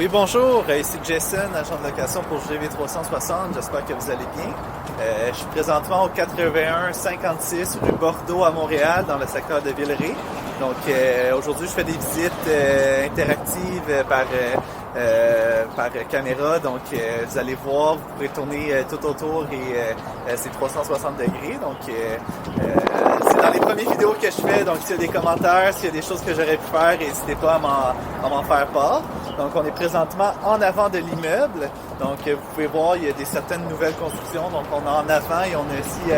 Oui, bonjour, ici Jason, agent de location pour GV360, j'espère que vous allez bien. Je suis présentement au 8156 rue Bordeaux à Montréal, dans le secteur de Villeray. Donc aujourd'hui, je fais des visites interactives par caméra. Donc vous allez voir, vous pourrez tourner tout autour et c'est 360 degrés. Donc c'est dans les premières vidéos que je fais. Donc s'il y a des commentaires, s'il y a des choses que j'aurais pu faire, n'hésitez pas à m'en faire part. Donc on est présentement en avant de l'immeuble. Donc vous pouvez voir, il y a certaines nouvelles constructions. Donc on est en avant et on a aussi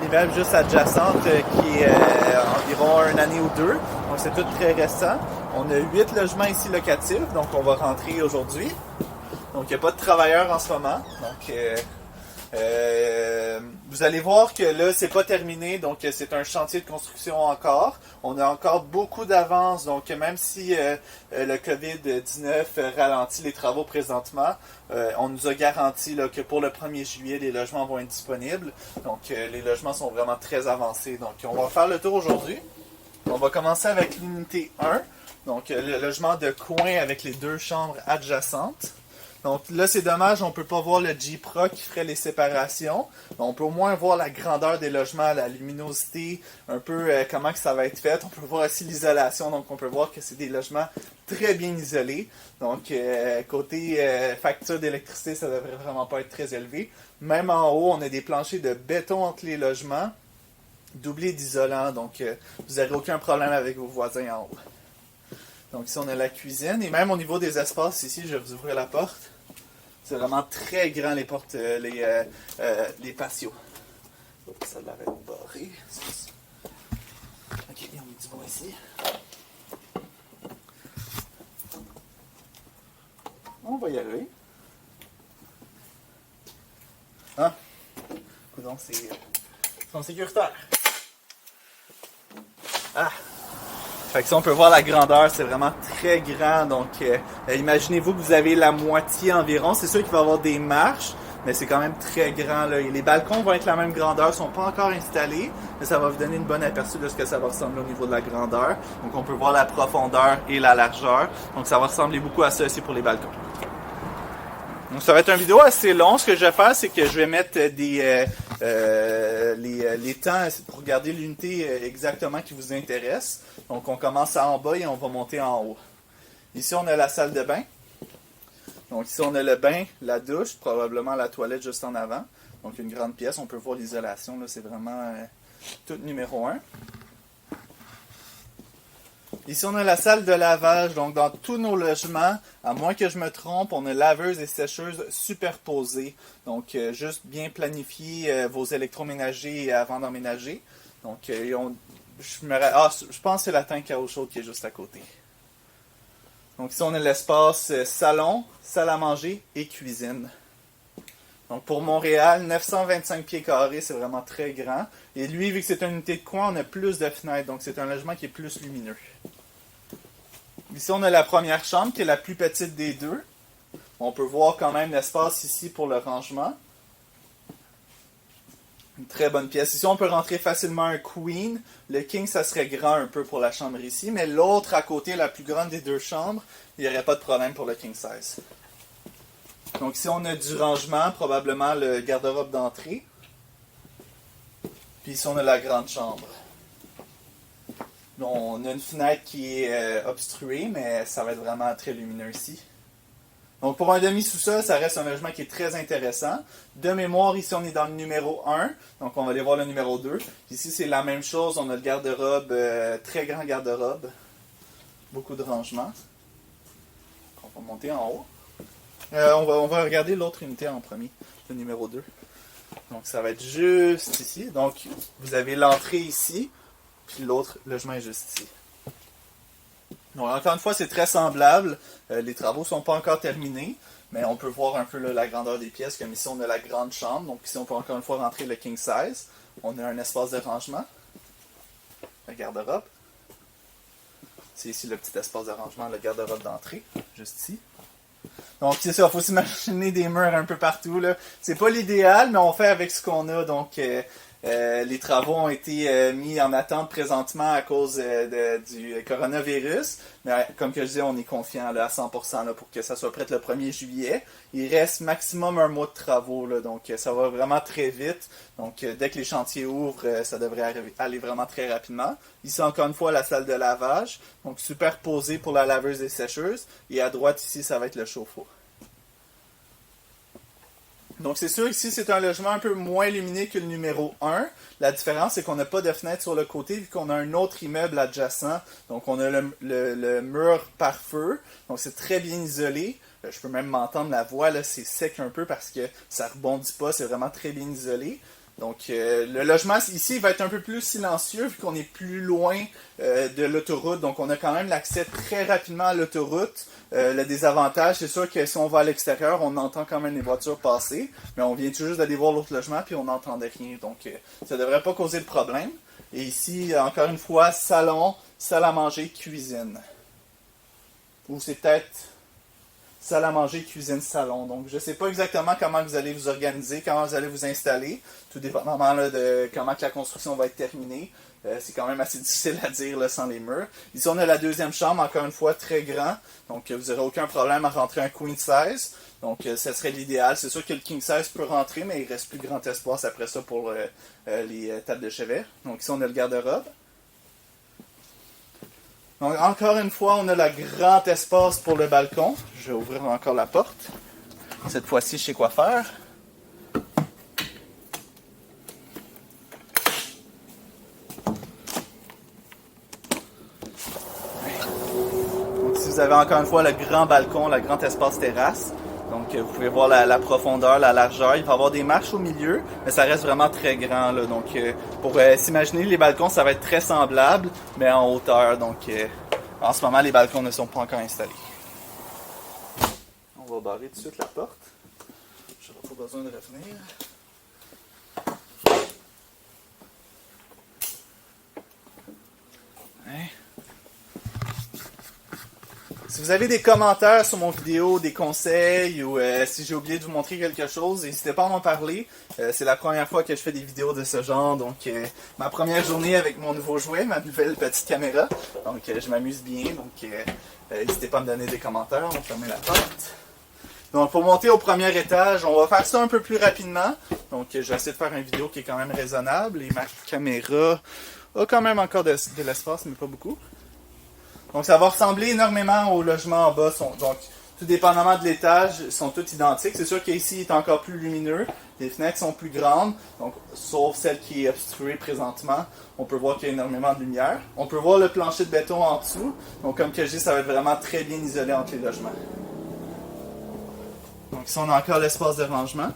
l'immeuble juste adjacente qui est environ une année ou deux. Donc c'est tout très récent. On a 8 logements ici locatifs, donc on va rentrer aujourd'hui. Donc il n'y a pas de travailleurs en ce moment. Donc vous allez voir que là c'est pas terminé, donc c'est un chantier de construction encore. On a encore beaucoup d'avance, donc même si le COVID-19 ralentit les travaux présentement, on nous a garanti là, que pour le 1er juillet les logements vont être disponibles. Donc les logements sont vraiment très avancés. Donc on va faire le tour aujourd'hui. On va commencer avec l'unité 1, donc le logement de coin avec les 2 chambres adjacentes. Donc là, c'est dommage, on ne peut pas voir le J-Pro qui ferait les séparations. On peut au moins voir la grandeur des logements, la luminosité, un peu comment que ça va être fait. On peut voir aussi l'isolation, donc on peut voir que c'est des logements très bien isolés. Donc côté facture d'électricité, ça ne devrait vraiment pas être très élevé. Même en haut, on a des planchers de béton entre les logements, doublés d'isolant, donc vous n'aurez aucun problème avec vos voisins en haut. Donc ici on a la cuisine, et même au niveau des espaces, ici je vais vous ouvrir la porte. C'est vraiment très grand les portes, les patios. Oups, ça l'avait barré. Ok, on met du bon ici. On va y arriver. Ah, coudonc, c'est son sécuritaire. Ah! Fait que ça, on peut voir la grandeur, c'est vraiment très grand. Donc, imaginez-vous que vous avez la moitié environ. C'est sûr qu'il va y avoir des marches, mais c'est quand même très grand, là. Et les balcons vont être la même grandeur, ne sont pas encore installés, mais ça va vous donner une bonne aperçu de ce que ça va ressembler au niveau de la grandeur. Donc, on peut voir la profondeur et la largeur. Donc, ça va ressembler beaucoup à ça aussi pour les balcons. Donc, ça va être une vidéo assez longue. Ce que je vais faire, c'est que je vais mettre les temps pour regarder l'unité exactement qui vous intéresse. Donc, on commence en bas et on va monter en haut. Ici, on a la salle de bain. Donc, ici, on a le bain, la douche, probablement la toilette juste en avant. Donc, une grande pièce. On peut voir l'isolation. C'est vraiment tout numéro 1. Ici, on a la salle de lavage. Donc, dans tous nos logements, à moins que je me trompe, on a laveuse et sécheuse superposées. Donc, juste bien planifier vos électroménagers avant d'emménager. Donc, je pense que c'est la tank à eau chaude qui est juste à côté. Donc, ici, on a l'espace salon, salle à manger et cuisine. Donc, pour Montréal, 925 pieds carrés, c'est vraiment très grand. Et lui, vu que c'est une unité de coin, on a plus de fenêtres. Donc, c'est un logement qui est plus lumineux. Ici, on a la première chambre, qui est la plus petite des deux. On peut voir quand même l'espace ici pour le rangement. Une très bonne pièce. Ici, on peut rentrer facilement un queen. Le king, ça serait grand un peu pour la chambre ici. Mais l'autre à côté, la plus grande des deux chambres, il n'y aurait pas de problème pour le king size. Donc ici, on a du rangement, probablement le garde-robe d'entrée. Puis ici, on a la grande chambre. Donc, on a une fenêtre qui est obstruée, mais ça va être vraiment très lumineux ici. Donc pour un demi-sous-sol, ça reste un logement qui est très intéressant. De mémoire, ici, on est dans le numéro 1. Donc on va aller voir le numéro 2. Ici, c'est la même chose. On a le garde-robe, très grand garde-robe. Beaucoup de rangement. On va monter en haut. On va regarder l'autre unité en premier, le numéro 2. Donc ça va être juste ici. Donc vous avez l'entrée ici, puis l'autre logement est juste ici. Donc encore une fois, c'est très semblable. Les travaux ne sont pas encore terminés, mais on peut voir un peu là, la grandeur des pièces. Comme ici, on a la grande chambre. Donc ici, on peut encore une fois rentrer le king size. On a un espace de rangement. Le garde-robe. C'est ici le petit espace de rangement, le garde-robe d'entrée, juste ici. Donc c'est ça, il faut s'imaginer des murs un peu partout, là. C'est pas l'idéal, mais on fait avec ce qu'on a. Donc Les travaux ont été mis en attente présentement à cause du coronavirus. Mais comme que je dis, on est confiant là, à 100% là, pour que ça soit prêt le 1er juillet. Il reste maximum un mois de travaux, là, donc ça va vraiment très vite. Donc dès que les chantiers ouvrent, ça devrait aller vraiment très rapidement. Ici encore une fois la salle de lavage, donc superposée pour la laveuse et sécheuse. Et à droite ici, ça va être le chauffe-eau. Donc c'est sûr ici c'est un logement un peu moins lumineux que le numéro 1. La différence c'est qu'on n'a pas de fenêtre sur le côté vu qu'on a un autre immeuble adjacent. Donc on a le mur par feu. Donc c'est très bien isolé. Je peux même m'entendre la voix, là c'est sec un peu parce que ça rebondit pas. C'est vraiment très bien isolé. Donc le logement ici va être un peu plus silencieux vu qu'on est plus loin de l'autoroute. Donc on a quand même l'accès très rapidement à l'autoroute. Le désavantage, c'est sûr que si on va à l'extérieur, on entend quand même les voitures passer. Mais on vient tout juste d'aller voir l'autre logement puis on n'entendait rien. Donc ça ne devrait pas causer de problème. Et ici, encore une fois, salon, salle à manger, cuisine. Ou c'est peut-être salle à manger, cuisine, salon. Donc, je ne sais pas exactement comment vous allez vous organiser, comment vous allez vous installer, tout dépendamment là, de comment que la construction va être terminée. C'est quand même assez difficile à dire là, sans les murs. Ici, on a la deuxième chambre, encore une fois, très grand. Donc, vous n'aurez aucun problème à rentrer un queen size. Donc, ce serait l'idéal. C'est sûr que le king size peut rentrer, mais il reste plus grand espace après ça pour les tables de chevet. Donc, ici, on a le garde-robe. Donc, encore une fois, on a le grand espace pour le balcon. Je vais ouvrir encore la porte. Cette fois-ci, je sais quoi faire. Donc, si vous avez encore une fois le grand balcon, le grand espace terrasse, donc vous pouvez voir la profondeur, la largeur. Il va y avoir des marches au milieu, mais ça reste vraiment très grand, là. Donc pour s'imaginer, les balcons, ça va être très semblable, mais en hauteur. Donc en ce moment, les balcons ne sont pas encore installés. On va barrer tout de suite la porte. Je n'aurai pas besoin de revenir. Hein? Si vous avez des commentaires sur mon vidéo, des conseils ou si j'ai oublié de vous montrer quelque chose, n'hésitez pas à m'en parler. C'est la première fois que je fais des vidéos de ce genre, donc ma première journée avec mon nouveau jouet, ma nouvelle petite caméra. Donc je m'amuse bien, donc n'hésitez pas à me donner des commentaires, on va fermer la porte. Donc pour monter au premier étage, on va faire ça un peu plus rapidement. Donc je vais essayer de faire une vidéo qui est quand même raisonnable et ma caméra a quand même encore de l'espace, mais pas beaucoup. Donc ça va ressembler énormément au logement en bas. Donc tout dépendamment de l'étage, ils sont tous identiques. C'est sûr qu'ici il est encore plus lumineux. Les fenêtres sont plus grandes, donc sauf celle qui est obstruée présentement. On peut voir qu'il y a énormément de lumière. On peut voir le plancher de béton en dessous. Donc comme que je dis, ça va être vraiment très bien isolé entre les logements. Donc ici on a encore l'espace de rangement.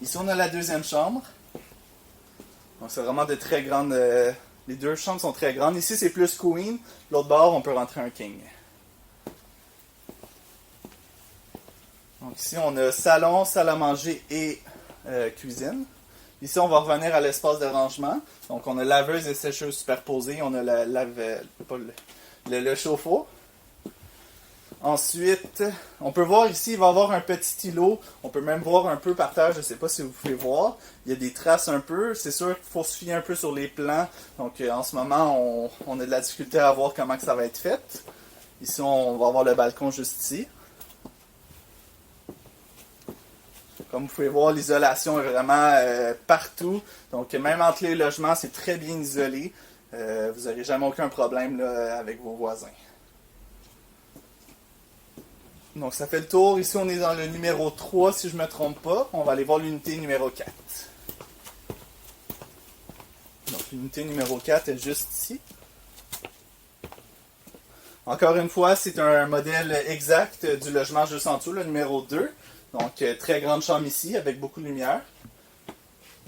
Ici on a la deuxième chambre. Donc c'est vraiment de très grandes... les deux chambres sont très grandes. Ici c'est plus queen. L'autre bord on peut rentrer un king. Donc ici on a salon, salle à manger et cuisine. Ici on va revenir à l'espace de rangement. Donc on a laveuse et sécheuse superposées. On a le chauffe-eau. Ensuite, on peut voir ici, il va y avoir un petit îlot. On peut même voir un peu par terre, je ne sais pas si vous pouvez voir. Il y a des traces un peu. C'est sûr qu'il faut se fier un peu sur les plans. Donc en ce moment, on a de la difficulté à voir comment que ça va être fait. Ici, on va avoir le balcon juste ici. Comme vous pouvez voir, l'isolation est vraiment partout. Donc même entre les logements, c'est très bien isolé. Vous n'aurez jamais aucun problème là, avec vos voisins. Donc ça fait le tour. Ici on est dans le numéro 3 si je ne me trompe pas. On va aller voir l'unité numéro 4. Donc l'unité numéro 4 est juste ici. Encore une fois, c'est un modèle exact du logement juste en dessous, le numéro 2. Donc très grande chambre ici avec beaucoup de lumière.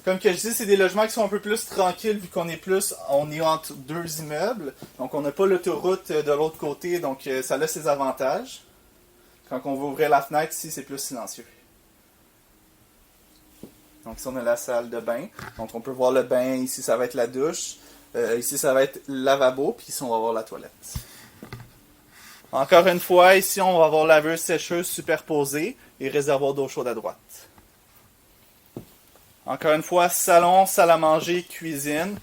Comme que je dis, c'est des logements qui sont un peu plus tranquilles vu qu'on est entre deux immeubles. Donc on n'a pas l'autoroute de l'autre côté, donc ça a ses avantages. Quand on va ouvrir la fenêtre, ici, c'est plus silencieux. Donc ici, on a la salle de bain. Donc on peut voir le bain. Ici, ça va être la douche. Ici, ça va être le lavabo. Puis ici, on va voir la toilette. Encore une fois, ici, on va avoir laveuse sécheuse superposée et réservoir d'eau chaude à droite. Encore une fois, salon, salle à manger, cuisine.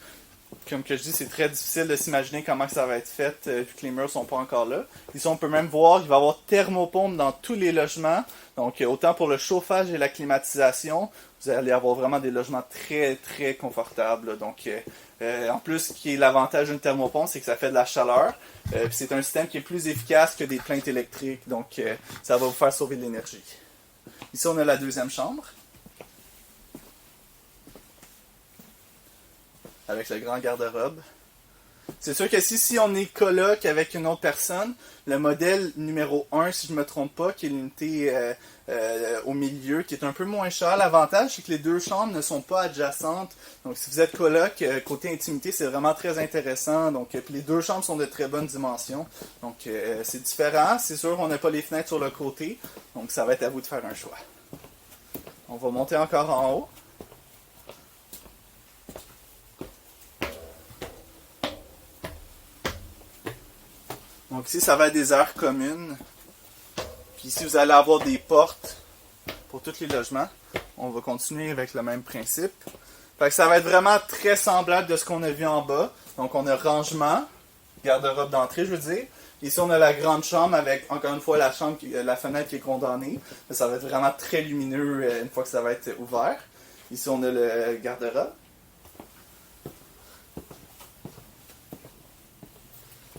Comme que je dis, c'est très difficile de s'imaginer comment ça va être fait vu que les murs sont pas encore là. Ici, on peut même voir qu'il va y avoir thermopompe dans tous les logements. Donc, autant pour le chauffage et la climatisation, vous allez avoir vraiment des logements très, très confortables. Donc, en plus, ce qui est l'avantage d'une thermopompe, c'est que ça fait de la chaleur. C'est un système qui est plus efficace que des plaintes électriques. Donc, ça va vous faire sauver de l'énergie. Ici, on a la deuxième chambre. Avec le grand garde-robe. C'est sûr que si on est coloc avec une autre personne, le modèle numéro 1, si je ne me trompe pas, qui est l'unité au milieu, qui est un peu moins cher. L'avantage, c'est que les deux chambres ne sont pas adjacentes. Donc, si vous êtes coloc, côté intimité, c'est vraiment très intéressant. Donc, puis les deux chambres sont de très bonnes dimensions. Donc, c'est différent. C'est sûr, on n'a pas les fenêtres sur le côté. Donc, ça va être à vous de faire un choix. On va monter encore en haut. Donc ici, ça va être des aires communes. Puis ici, vous allez avoir des portes pour tous les logements. On va continuer avec le même principe. Fait que ça va être vraiment très semblable de ce qu'on a vu en bas. Donc on a rangement, garde-robe d'entrée, je veux dire. Ici, on a la grande chambre avec, encore une fois, la fenêtre qui est condamnée. Ça va être vraiment très lumineux une fois que ça va être ouvert. Ici, on a le garde-robe.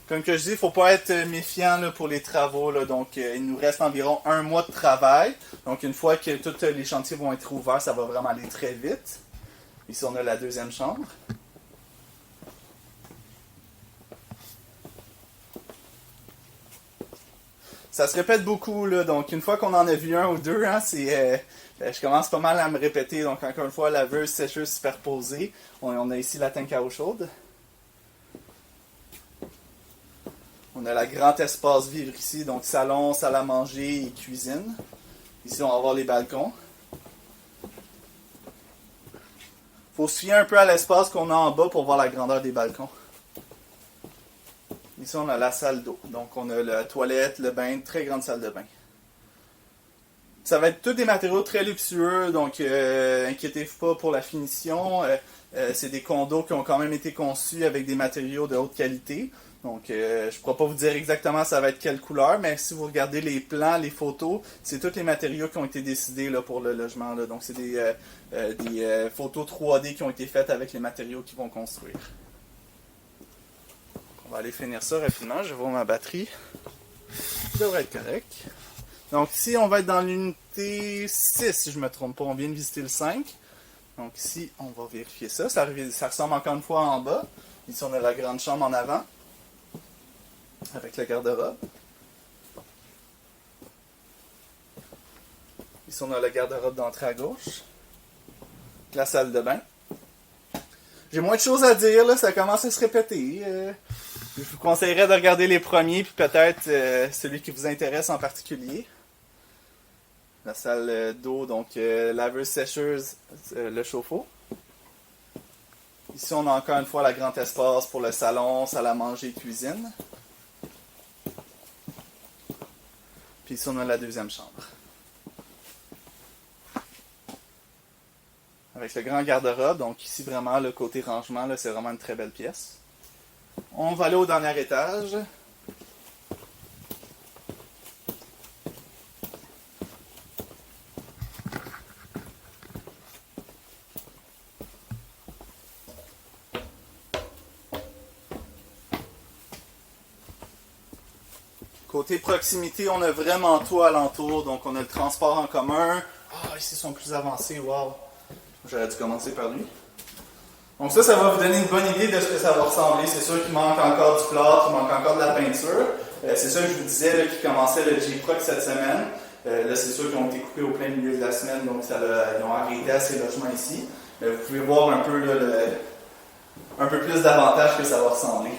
Comme que je dis, il ne faut pas être méfiant là, pour les travaux. Là. Donc, il nous reste environ 1 mois de travail. Donc, une fois que tous les chantiers vont être ouverts, ça va vraiment aller très vite. Ici, on a la deuxième chambre. Ça se répète beaucoup. Là. Donc, une fois qu'on en a vu un ou deux, hein, je commence pas mal à me répéter. Donc, encore une fois, laveuse, sécheuse superposée. On a ici la tank à eau chaude. On a la grand espace vivre ici, donc salon, salle à manger et cuisine. Ici, on va avoir les balcons. Il faut se fier un peu à l'espace qu'on a en bas pour voir la grandeur des balcons. Ici, on a la salle d'eau. Donc, on a la toilette, le bain, très grande salle de bain. Ça va être tous des matériaux très luxueux, donc inquiétez-vous pas pour la finition. C'est des condos qui ont quand même été conçus avec des matériaux de haute qualité. Donc, je ne pourrais pas vous dire exactement ça va être quelle couleur, mais si vous regardez les plans, les photos, c'est tous les matériaux qui ont été décidés là, pour le logement. Là. Donc, c'est des photos 3D qui ont été faites avec les matériaux qu'ils vont construire. On va aller finir ça rapidement. Je vais voir ma batterie. Ça devrait être correct. Donc, ici, on va être dans l'unité 6, si je ne me trompe pas. On vient de visiter le 5. Donc, ici, on va vérifier ça. Ça ressemble encore une fois en bas. Ici, on a la grande chambre en avant. Avec le garde-robe. Ici, on a le garde-robe d'entrée à gauche. La salle de bain. J'ai moins de choses à dire, là, ça commence à se répéter. Je vous conseillerais de regarder les premiers, puis peut-être celui qui vous intéresse en particulier. La salle d'eau, donc laveuse, sécheuse, le chauffe-eau. Ici, on a encore une fois la grande espace pour le salon, salle à manger et cuisine. Puis ici, on a la deuxième chambre. Avec le grand garde-robe, donc ici vraiment le côté rangement, là, c'est vraiment une très belle pièce. On va aller au dernier étage. Côté proximité, on a vraiment tout alentour. Donc, on a le transport en commun. Ah, ici, ils sont plus avancés. Wow! J'aurais dû commencer par lui. Donc, ça va vous donner une bonne idée de ce que ça va ressembler. C'est sûr qu'il manque encore du plâtre, il manque encore de la peinture. C'est ça que je vous disais, là, qu'ils commençaient le J-Proc cette semaine. Là, c'est sûr qu'ils ont été coupés au plein milieu de la semaine. Donc, ils ont arrêté à ces logements ici. Vous pouvez voir un peu, là, un peu plus d'avantages que ça va ressembler.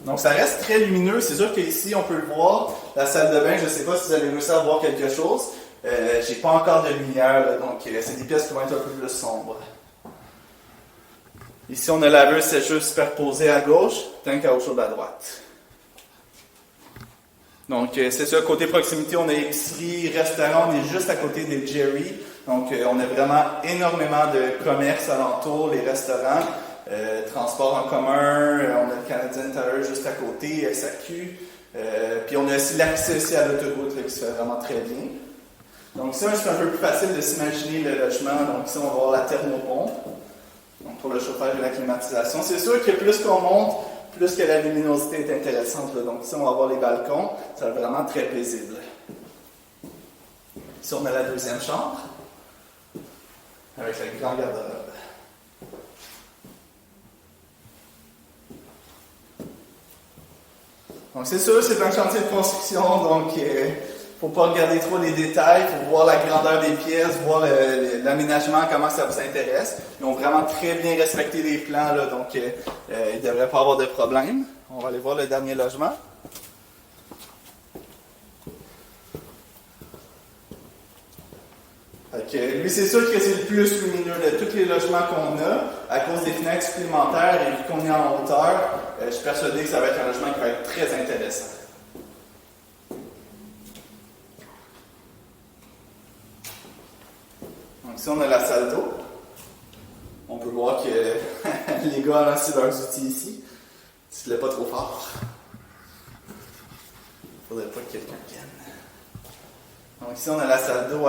Donc, ça reste très lumineux. C'est sûr qu'ici, on peut le voir. La salle de bain, je ne sais pas si vous allez réussir à voir quelque chose. J'ai pas encore de lumière, là, donc c'est des pièces qui vont être un peu plus sombres. Ici, on a laveuse sécheuse superposée à gauche, tank à eau chaude à droite. Donc, c'est ça, côté proximité, on a épicerie, restaurant, on est juste à côté des Jerry. Donc, on a vraiment énormément de commerces alentour, les restaurants, transport en commun, on a le Canadian Tire juste à côté, SAQ. Puis on a aussi l'accès aussi à l'autoroute là, qui se fait vraiment très bien. Donc ça, c'est un peu plus facile de s'imaginer le logement. Donc ici, on va avoir la thermopompe. Donc pour le chauffage et la climatisation. C'est sûr que plus qu'on monte, plus que la luminosité est intéressante. Là. Donc ici, on va avoir les balcons. Ça va être vraiment très paisible. Ici, on a la deuxième chambre. Avec le grand garde-robe. Donc c'est sûr, c'est un chantier de construction, donc il ne faut pas regarder trop les détails, il faut voir la grandeur des pièces, voir l'aménagement, comment ça vous intéresse. Ils ont vraiment très bien respecté les plans, là, donc il ne devrait pas avoir de problème. On va aller voir le dernier logement. Lui, c'est sûr que c'est le plus lumineux de tous les logements qu'on a, à cause des fenêtres supplémentaires et vu qu'on est en hauteur, je suis persuadé que ça va être un logement qui va être très intéressant. Donc ici, on a la salle d'eau. On peut voir que les gars ont lancé leurs outils ici. Tu ne l'as pas trop fort. Il ne faudrait pas que quelqu'un vienne. Donc ici, on a la salle d'eau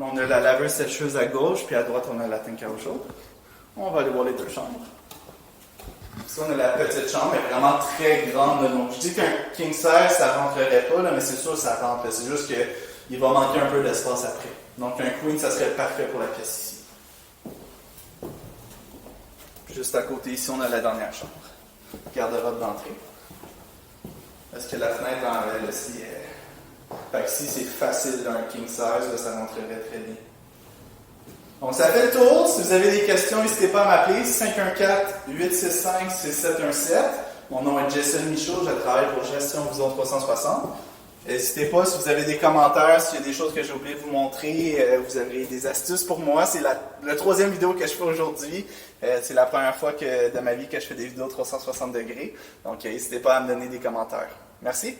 on a la laveuse sécheuse à gauche, puis à droite, on a la tank à eau chaude. On va aller voir les deux chambres. Ici, on a la petite chambre, elle est vraiment très grande. Là. Donc, je dis qu'un king size, ça ne rentrerait pas, là, mais c'est sûr que ça rentre. C'est juste qu'il va manquer un peu d'espace après. Donc, un queen, ça serait parfait pour la pièce ici. Juste à côté, ici, on a la dernière chambre. Garde-robe d'entrée. Est-ce que la fenêtre en elle aussi est... Fait que si c'est facile d'un king size, là, ça rentrerait très bien. Donc ça fait le tour. Si vous avez des questions, n'hésitez pas à m'appeler. 514-865-6717. Mon nom est Jason Michaud, je travaille pour Gestion Vision 360. N'hésitez pas si vous avez des commentaires, s'il y a des choses que j'ai oublié de vous montrer, vous avez des astuces pour moi. C'est la troisième vidéo que je fais aujourd'hui. C'est la première fois de ma vie que je fais des vidéos 360 degrés. Donc n'hésitez pas à me donner des commentaires. Merci.